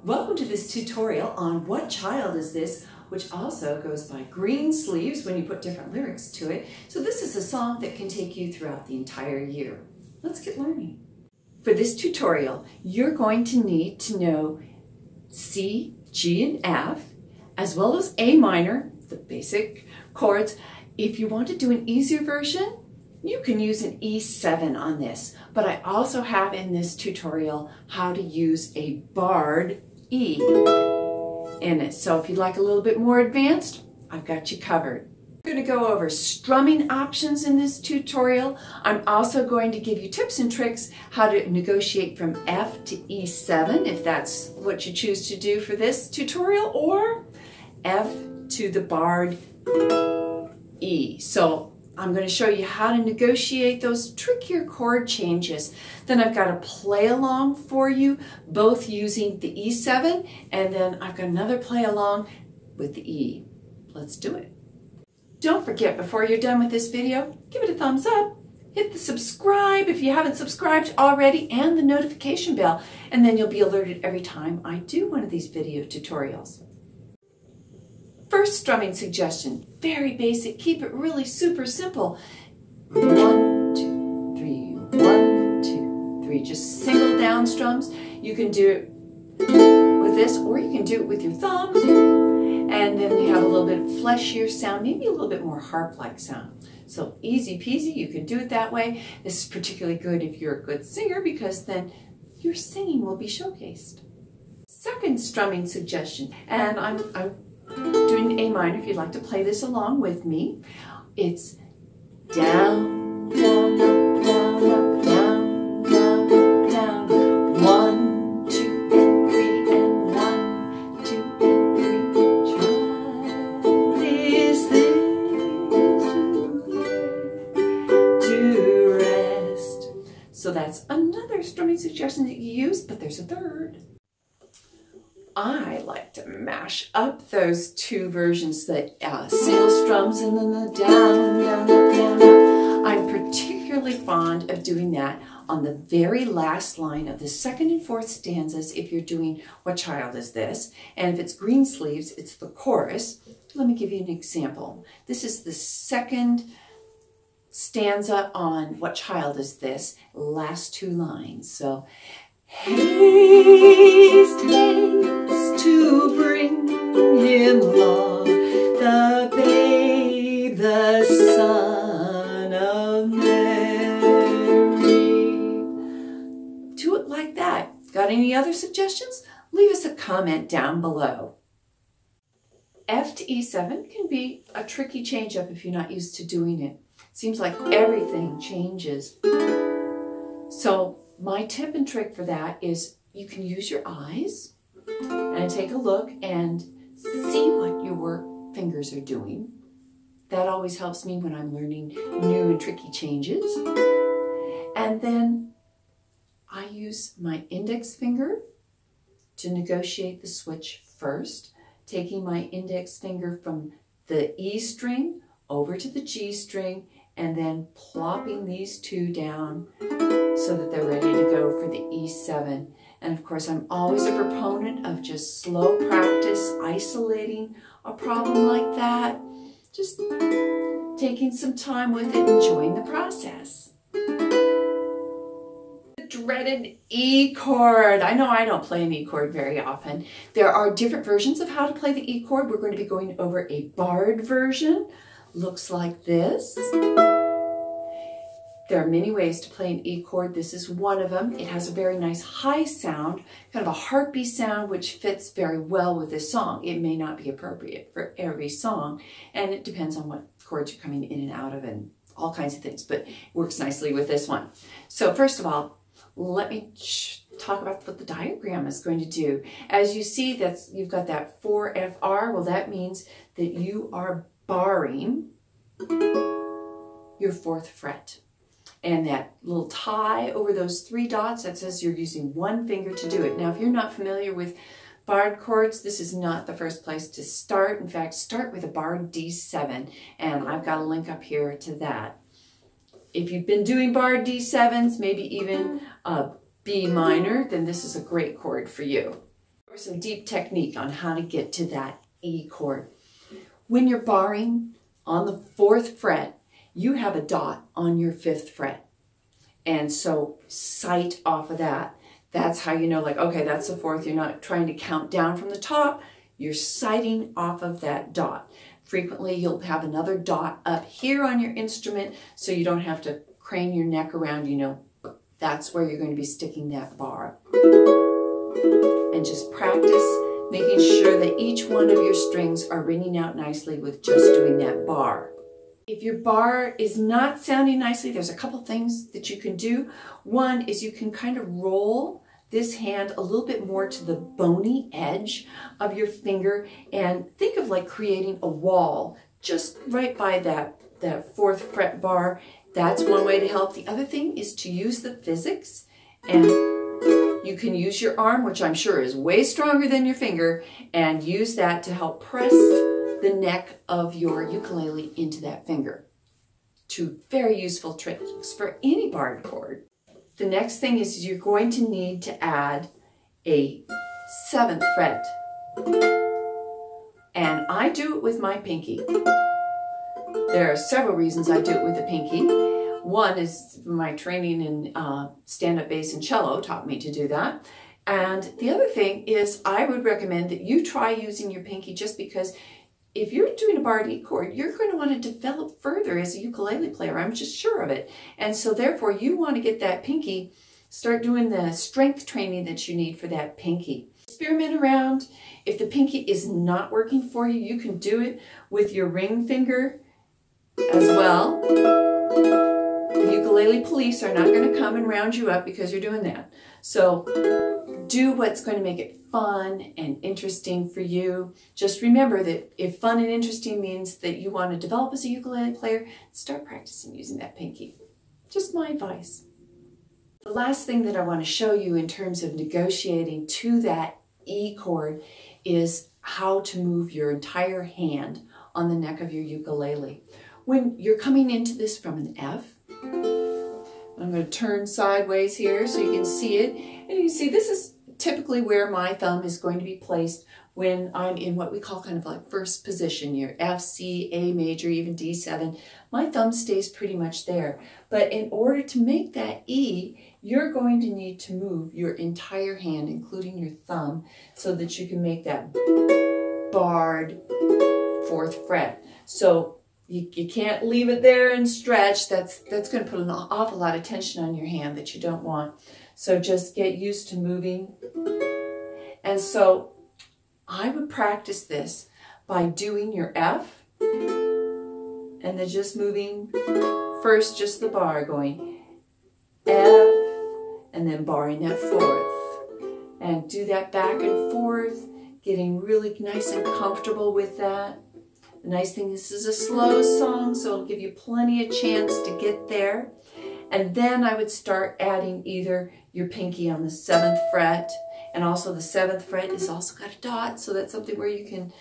Welcome to this tutorial on What Child Is This?, which also goes by Greensleeves when you put different lyrics to it. So this is a song that can take you throughout the entire year. Let's get learning. For this tutorial, you're going to need to know C, G, and F, as well as A minor, the basic chords. If you want to do an easier version, you can use an E7 on this, but I also have in this tutorial how to use a barred E in it. So if you'd like a little bit more advanced, I've got you covered. I'm going to go over strumming options in this tutorial. I'm also going to give you tips and tricks how to negotiate from F to E7 if that's what you choose to do for this tutorial, or F to the barred E. So I'm going to show you how to negotiate those trickier chord changes. Then I've got a play along for you, both using the E7, and then I've got another play along with the E. Let's do it. Don't forget, before you're done with this video, give it a thumbs up, hit the subscribe if you haven't subscribed already, and the notification bell, and then you'll be alerted every time I do one of these video tutorials. First strumming suggestion, very basic, keep it really super simple. 1, 2, 3, 1, 2, 3, just single down strums. You can do it with this, or you can do it with your thumbs, and then you have a little bit of fleshier sound, maybe a little bit more harp-like sound. So easy peasy, you can do it that way. This is particularly good if you're a good singer, because then your singing will be showcased. Second strumming suggestion, and I'm doing A minor if you'd like to play this along with me. It's down, down, up, down, up, down, down, up, down. 1, 2, and 3, and 1, 2, and 3. Child is this to rest. So that's another strumming suggestion that you use, but there's a third. I like to mash up those two versions, the single strums and then the down, down, up, down, up. I'm particularly fond of doing that on the very last line of the second and fourth stanzas if you're doing What Child Is This? And if it's Greensleeves, it's the chorus. Let me give you an example. This is the second stanza on What Child Is This? Last two lines. So, haste, haste to bring him along, the babe, the son of Mary. Do it like that. Got any other suggestions? Leave us a comment down below. F to E7 can be a tricky change up if you're not used to doing it. Seems like everything changes. So my tip and trick for that is you can use your eyes and take a look and see what your fingers are doing. That always helps me when I'm learning new and tricky changes. And then I use my index finger to negotiate the switch first, taking my index finger from the E string over to the G string, and then plopping these two down so that they're ready to go for the E7. And of course, I'm always a proponent of just slow practice, isolating a problem like that. Just taking some time with it, enjoying the process. The dreaded E chord. I know I don't play an E chord very often. There are different versions of how to play the E chord. We're going to be going over a barred version. Looks like this. There are many ways to play an E chord. This is one of them. It has a very nice high sound, kind of a harpy sound, which fits very well with this song. It may not be appropriate for every song, and it depends on what chords you're coming in and out of and all kinds of things, but it works nicely with this one. So first of all, let me talk about what the diagram is going to do. As you see, you've got that 4FR. Well, that means that you are barring your 4th fret. And that little tie over those 3 dots, that says you're using one finger to do it. Now, if you're not familiar with barred chords, this is not the first place to start. In fact, start with a barred D7, and I've got a link up here to that. If you've been doing barred D7s, maybe even a B minor, then this is a great chord for you. Some deep technique on how to get to that E chord. When you're barring on the 4th fret, you have a dot on your 5th fret. And so sight off of that. That's how you know, like, okay, that's the 4th. You're not trying to count down from the top. You're sighting off of that dot. Frequently, you'll have another dot up here on your instrument, so you don't have to crane your neck around, you know, that's where you're going to be sticking that bar. And just practice making sure that each one of your strings are ringing out nicely with just doing that bar. If your bar is not sounding nicely, there's a couple things that you can do. One is you can kind of roll this hand a little bit more to the bony edge of your finger and think of like creating a wall just right by that 4th fret bar. That's one way to help. The other thing is to use the physics, and you can use your arm, which I'm sure is way stronger than your finger, and use that to help press the neck of your ukulele into that finger. 2 very useful tricks for any barred chord. The next thing is you're going to need to add a 7th fret. And I do it with my pinky. There are several reasons I do it with the pinky. One is my training in stand-up bass and cello taught me to do that. And the other thing is I would recommend that you try using your pinky, just because if you're doing a barred E chord, you're going to want to develop further as a ukulele player. I'm just sure of it. And so therefore you want to get that pinky, start doing the strength training that you need for that pinky. Experiment around. If the pinky is not working for you, you can do it with your ring finger as well. The ukulele police are not going to come and round you up because you're doing that. So do what's going to make it fun and interesting for you. Just remember that if fun and interesting means that you want to develop as a ukulele player, start practicing using that pinky. Just my advice. The last thing that I want to show you in terms of negotiating to that E chord is how to move your entire hand on the neck of your ukulele. When you're coming into this from an F, I'm going to turn sideways here so you can see it. And you can see this is typically where my thumb is going to be placed when I'm in what we call kind of like first position, your F, C, A major, even D7. My thumb stays pretty much there. But in order to make that E, you're going to need to move your entire hand, including your thumb, so that you can make that barred 4th fret. So you can't leave it there and stretch. That's going to put an awful lot of tension on your hand that you don't want. So just get used to moving. And so I would practice this by doing your F and then just moving first just the bar, going F and then barring that 4th. And do that back and forth, getting really nice and comfortable with that. The nice thing, this is a slow song, so it'll give you plenty of chance to get there. And then I would start adding either your pinky on the 7th fret, and also the 7th fret is also got a dot, so that's something where you can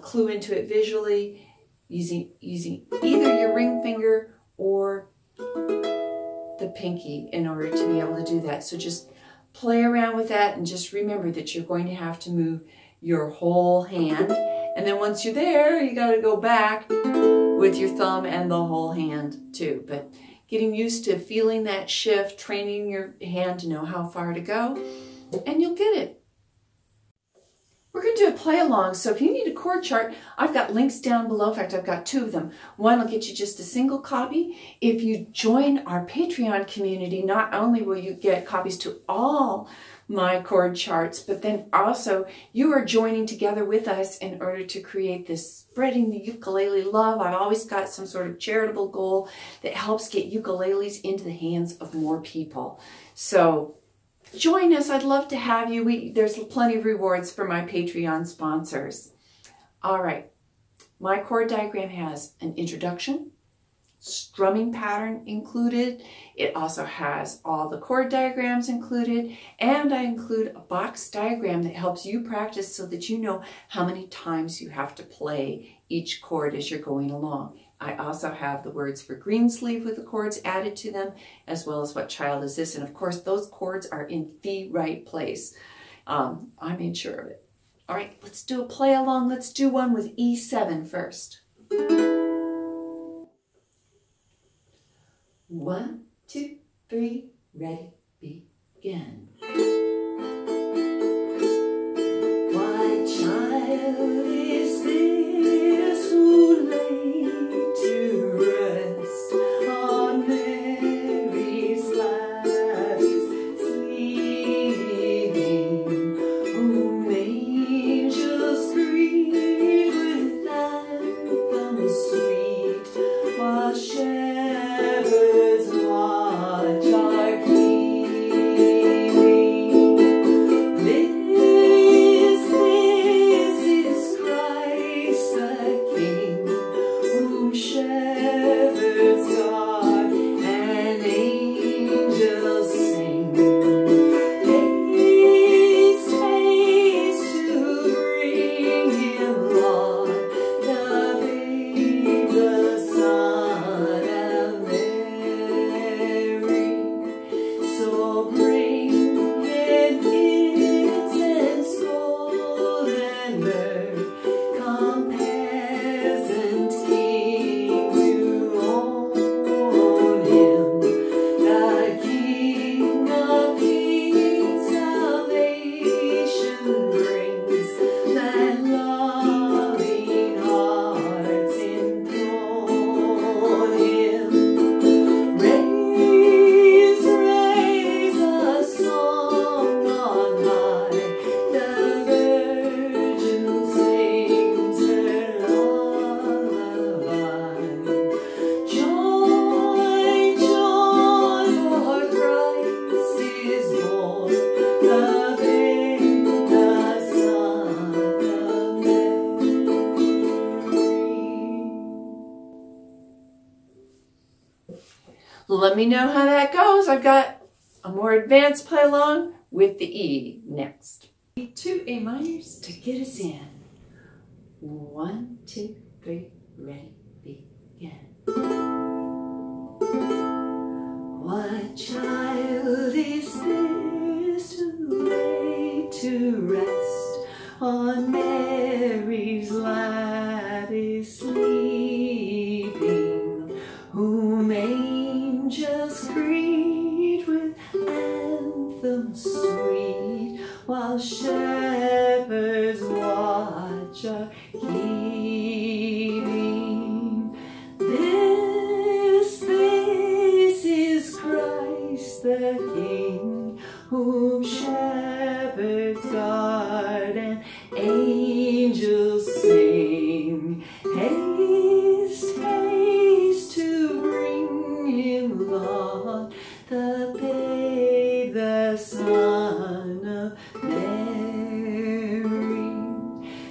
clue into it visually using either your ring finger or the pinky in order to be able to do that. So just play around with that and just remember that you're going to have to move your whole hand. And then once you're there, you got to go back with your thumb and the whole hand too. But getting used to feeling that shift, training your hand to know how far to go, and you'll get it. We're going to do a play along, so if you need a chord chart, I've got links down below. In fact, I've got 2 of them. One will get you just a single copy. If you join our Patreon community, not only will you get copies to all my chord charts, but then also you are joining together with us in order to create this spreading the ukulele love. I've always got some sort of charitable goal that helps get ukuleles into the hands of more people. So join us. I'd love to have you. There's plenty of rewards for my Patreon sponsors. All right. My chord diagram has an introduction, strumming pattern included. It also has all the chord diagrams included, and I include a box diagram that helps you practice so that you know how many times you have to play each chord as you're going along. I also have the words for Greensleeve with the chords added to them, as well as what child is this. And of course, those chords are in the right place. I made sure of it. All right, let's do a play along. Let's do one with E7 first. 1, 2, 3, ready, begin. What child is this who lay to rest on Mary's lap is sleeping, whom angels greet with anthems sweet, while shepherds watch our Let me know how that goes. I've got a more advanced play along with the E next. 2 A minors to get us in. 1, 2, 3, ready, begin. What child is this who lay to rest on Mary's lap is sleeping, whom angels greet with anthems sweet, while shepherds watch are keeping. This is Christ the King, whom shepherds guard and angels sing. Haste, haste to bring him, Lord, the babe, the Son of Mary.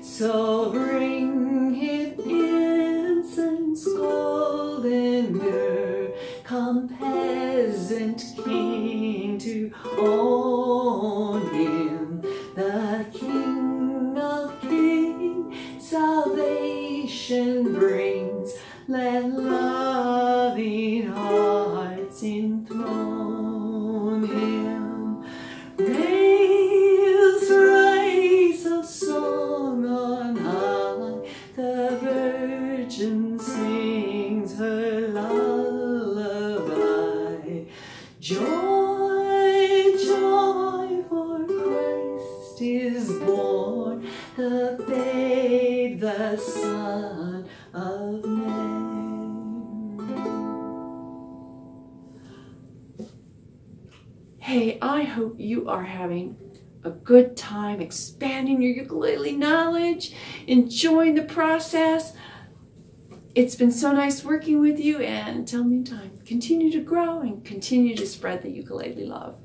So bring him incense, gold, and myrrh. Come, peasant king, to own him, the King of kings, salvation brings. Let loving hearts enthrone him. Raise a song on high, the Virgin sings her lullaby. Joy, joy, for Christ is born, the babe, the Son of Mary. Hey, I hope you are having a good time expanding your ukulele knowledge, enjoying the process. It's been so nice working with you, and until meantime, continue to grow and continue to spread the ukulele love.